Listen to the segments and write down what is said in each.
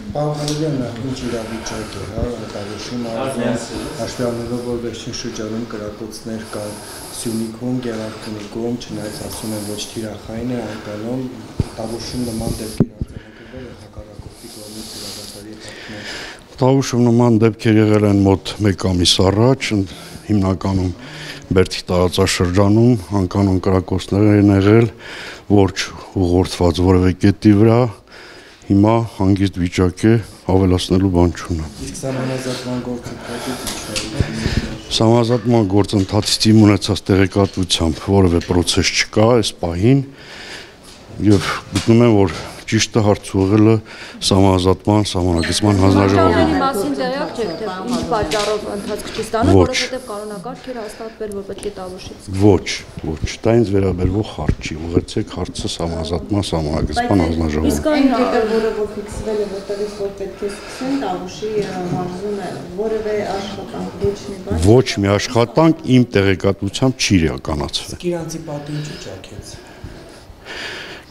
Պարոն ինչ իրավիճակ է, հա, տարեշում հաշվի առնելով, որ վերջին շրջանում կրակոցներ կան Սյունիքում, Գեղարքունիքում, չնայած ասում են ոչ թիրախային է, այնքանում տավուշում նման դեպքեր արձանագրվել են հակառակորդի կողմից հրադադարի խախտման։ Տավուշում նման դեպքեր եղել են մոտ 1 ամիս առաջ, հիմնականում Բերդի տարածաշրջանում, անկանոն կրակոցներ են եղել, ոչ ուղղորդված որևէ կետի վրա, հիմա հանգիստ վիճակ է, ավելացնելու բան չունեմ։ Իսկ սահմանազատման գործընթացից Սահմանազատման գործընթացից իմ ունեցած տեղեկատվությամբ որևէ պրոցես չկա այս պահին եւ գտնում եմ, որ ճիշտը հարց ուղղելը սահմանազատման սահմանագծման հանձնաժողովին։ Մասին տեղյակ չեք, թե ինչ պատճառով ընթացք չի ստանում, որովհետեւ կանոնակարգ էր հաստատվել, որ պետք է տավուշից։ Ոչ, դա ինձ վերաբերող հարց չի, ուղղեցեք հարցը սահմանազատման սահմանագծման հանձնաժողովին։ Իսկ այն կետը, որը որ ֆիքսվել է, որտեղից որ պետք է սկսեն տավուշի մարզումը, որևէ աշխատանք ոչ մի աշխատանք իմ տեղեկատվությամբ չի իրականացվել։ Իսկ իրանցի պատը ինչու ճաքեց։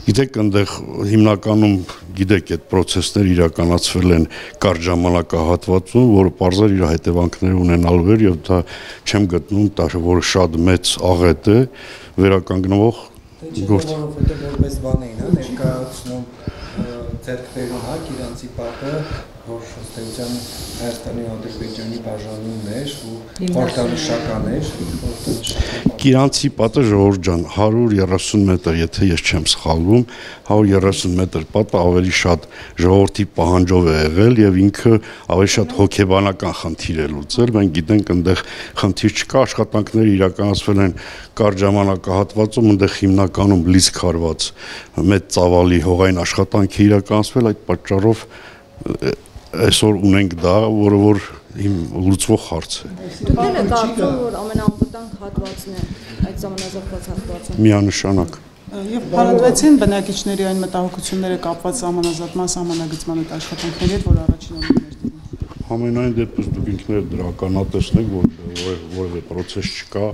Գիտեք, այնտեղ հիմնականում գիտեք այդ process-ները իրականացվել են կարճ ժամանակահատվածում, որը պարզել իր հետևանքներ ունենալու էր եւ դա չեմ գտնում, որ շատ մեծ աղետ է վերականգնվող գործ։ Որովհետեւ որպես բան էին, հա, ներկայացնում ձեռքբերում, հա, իրանցի պատը, որ ըստեյության Հայաստանի Ադրբեջանի բաժանումն էր ու խորհրդանշական էր, Իրանցի պատը Ժողովուրդ ջան 130 մետր, եթե ես չեմ սխալվում, 130 մետր պատը ավելի շատ ժողովրդի պահանջով է եղել եւ ինքը ավելի շատ հոգեբանական խնդիր է լուծել, մենք գիտենք այնտեղ խնդիր չկա, աշխատանքները իրականացվել են կարճ ժամանակահատվածում, այնտեղ հիմնականում լիցք հարված մեծ ծավալի հողային աշխատանք է իրականացվել, այդ պատճառով այսօր ունենք դա, որը որ իմ լուծվող հարց է։ Դուք եք կարծում, որ ամենաանվտանգ հատվածն է այդ սահմանազատված հատվածը։ Միանշանակ։ Եվ փառատվեցին բնակիչների այն մտահոգությունները կապված սահմանազատման սահմանագծման այդ աշխատանքների հետ, որ առաջին օրերին էր։ Համենայն դեպս դուք ինքներդ դրականատեսն եք, որ որևէ process չկա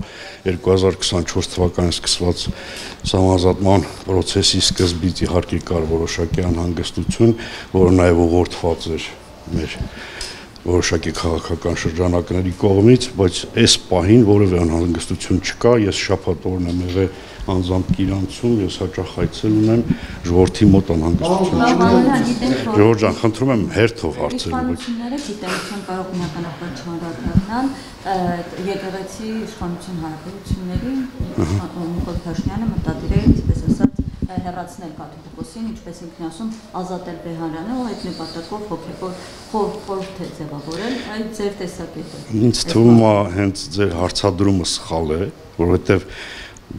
2024 թվականին սկսված սահմանազատման process-ի սկզբից իհարկե կար որոշակի անհանգստություն, որը նաև ուղղորդված էր մեր որոշակի քաղաքական շրջանակների կողմից, բայց այս պահին որևէ անհանգստություն չկա, ես շաբաթ օրն եմ եղել անձամբ Կիրանցում, ես հաճախ այցել ունեմ, ժողովրդի մոտ անհանգստություն չկա։ Ժողովուրդ ջան, խնդրում եմ հերթով հարցերու։ Իշխանությունները գիտելիքան կարող բնականաբար չանդրադառնան եկեղեցի իշխանություն հարաբերությունների Նիկոլ Փաշինյանը մտադիր է, ինչպես ասած, հեռացնել կաթողիկոսին, ինչպես ինքն ասում, ազատել Բեհարյանը ու այդ նպատակով հոգեվոր խորհուրդ է ձևավորել, այդ ձեր տեսակետը։ Ինձ թվում է հենց ձեր հարցադրումը սխալ է, որովհետև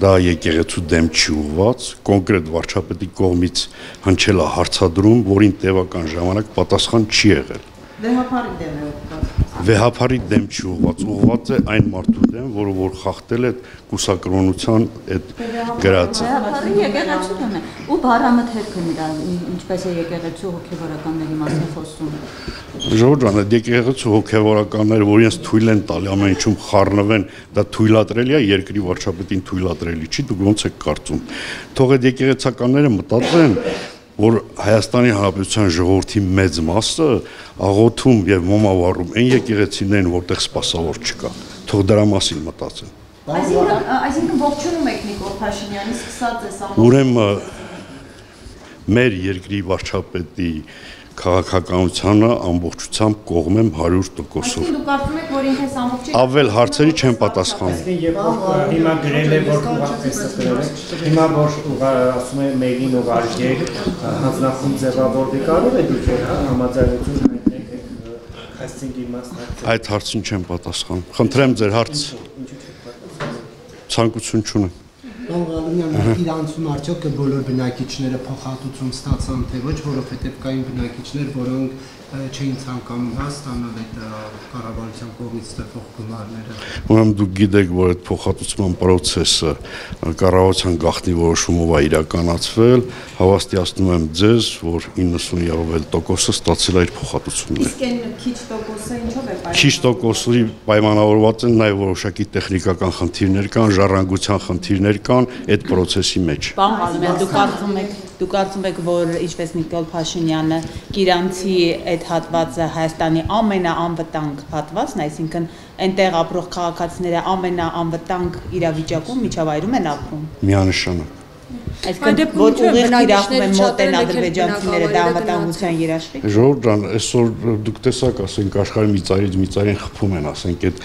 դա եկեղեցու դեմ չի ուղված, կոնկրետ վարչապետի կողմից հնչել է հարցադրում, որին տևական ժամանակ պատասխան չի եղել։ Վեհափարի դեմ է ուղղված։ Վեհափարի դեմ չի ուղված է այն մարդու դեմ, որը որ խախտել է կուսակրոնության այդ գրածը։ Վեհափարի եկեղեցու դեմ է ու բառամթերքը նրա, ինչպես է եկեղեցու հոգևորականների մասին խոսում։ Ժողովուրդ ջան, այդ եկեղեցու հոգևորականները, որ իրենց թույլ են տալի ամեն ինչում խառնվեն, դա թույլատրելի է, երկրի վարչապետին թույլատրելի չի, դուք ոնց եք կարծում։ Թող այդ եկեղեցականները մտածեն, որ Հայաստանի Հանրապետության ժողովրդի մեծ մասը աղոթում եւ մոմավառում այն եկեղեցիներն, որտեղ սպասավոր չկա։ Թող դրա մասին մտածեն։ Այսինքն ողջունում եք Նիկոլ Փաշինյանի սկսած է սահմանազատումը։ Ուրեմն մեր երկրի վարչապետի քաղաքականությանը ամբողջությամբ կողմ եմ 100%-ով։ Դուք կարծում եք, որ ինքս ամբողջ Ավել հարցերի չեմ պատասխանում։ Եվ հիմա գրել է, որ հիմա որ ասում է մեյլին ուղարկել, հանձնախումբ ձևավորվի, կարող է դուք համաձայնություն հայտնեք քաստինգի մասնակցել։ Այդ հարցին չեմ պատասխանում։ Խնդրեմ ձեր հարց։ Ցանկություն չունեմ։ Պարոն Ղալումյան, Իրանցում արդյոք բոլոր բնակիչները փոխհատուցում ստացան, թե ոչ, որովհետև կային բնակիչներ, որոնք չէին ցանկանում ստանալ այդ կառավարության կողմից ստեղծող գումարները։ Ուրեմն դուք գիտեք, որ այդ փոխհատուցման process-ը կառավարության գաղտնի որոշումով է իրականացվել, հավաստիացնում եմ ձեզ, որ 90% ստացել է իր փոխհատուցումները։ Իսկ այն քիչ տոկոսը ինչով է պայմանավորված։ Քիչ տոկոսի պայմանավորված են նաև որոշակի տեխնիկական խնդիրներ կան, ժառանգության խնդիրներ կան այդ process-ի մեջ։ Պարոն Ղալումյան, դուք կարծում եք դուք կարծում եք, որ ինչպես Նիկոլ Փաշինյանը Կիրանցի այդ հատվածը Հայաստանի ամենաանվտանգ հատվածն, այսինքն այնտեղ ապրող քաղաքացիները ամենաանվտանգ իրավիճակում միջավայրում են ապրում։ Միանշանակ։ Այսինքն որ ուղիղ իրախում են մոտ են ադրբեջանցիները դա անվտանգության երաշխիք։ Ժողովուրդ ջան, այսօր դուք տեսաք, ասենք աշխարհի մի ծայրից մի ծայրին խփում են, ասենք այդ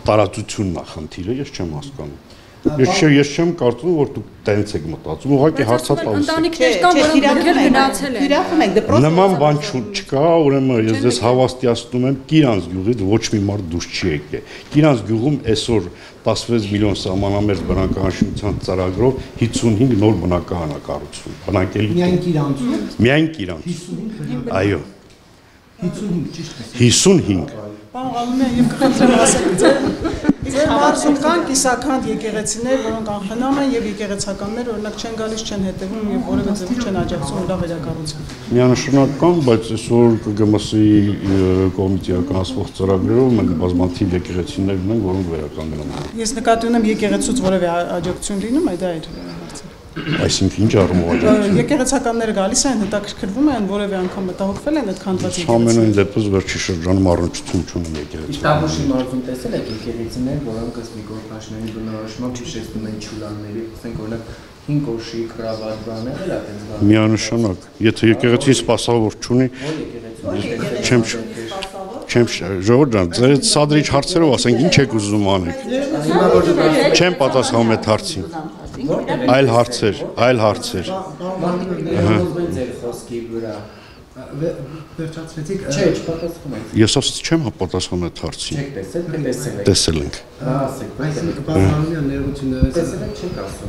տարածությունն է խնդիրը, ես չեմ հասկանում։ Ես չեմ կարծում, որ դուք տենց եք մտածում, ուղղակի հարցատալիս եք։ Ընտանիքներ կան, որոնք գրքեր գնացել են։ Հիրախում եք դպրոց։ Նման բան չկա, ուրեմն ես ձեզ հավաստիացնում եմ, Կիրանց գյուղից ոչ մի մարդ դուրս չի եկել։ Կիրանց գյուղում այսօր 16 միլիոն սահմանամերձ բնակարանության ծրագրով 55 նոր բնակարան է կառուցվում։ Բնակելի։ Միայն Կիրանցում։ Միայն Կիրանց։ 55։ Այո։ 55 ճիշտ է։ 55։ Պարոն Ղալումյան, եւ կխնդրեմ ասեք, ձեր մարզում կան կիսաքանդ եկեղեցիներ, որոնք անխնամ են եւ եկեղեցականներ, օրինակ չեն գալիս, չեն հետեւում եւ որևէ ձեւով չեն աջակցում նրա վերակառուցումը։ Միանշանակ կան, բայց այսօր ԿԳՄՍ-ի կոմիտեի կանցնող ծրագրերով մենք բազմաթիվ եկեղեցիներ ունենք, որոնք վերականգնում են։ Ես նկատի ունեմ եկեղեցուց որևէ աջակցություն լինում է, դա էր հարցը։ Այսինքն ինչ առումով աջակցություն։ Եկեղեցականները գալիս են, հետաքրքրվում են, որևէ անգամ մտահոգվել են այդ քանդված եկեղեցիները։ Ամենայն դեպս վերջի շրջանում առնչություն չունեն եկեղեցի։ Տավուշի մարզում տեսել եք եկեղեցիներ, որոնք ըստ Նիկոլ Փաշինյանի բնորոշմամբ հիշեցնում են չուլանների, ասենք օրինակ 5 կոշի կրավատ բաներ, էլ այդպես բաներ։ Միանշանակ, եթե եկեղեցին սպասավոր չունի, չեմ ժողովուրդ ջան, ձեր սադրիչ հարցերով ասենք ինչ եք ուզում անեք։ Չեմ պատասխանում այդ հարցին։ Այլ հարցեր։ Ձեր խոսքի վրա Վերջացրեցիք։ Չէ, չպատասխանում եք։ Ես ասած չեմ պատասխանում այդ հարցին։ Չեք տեսել, թե տեսել եք։ Տեսել ենք։ Ասեք, բայց Այսինքն Պարոն Ղալումյան ներողություն տեսել եք չեք ասում։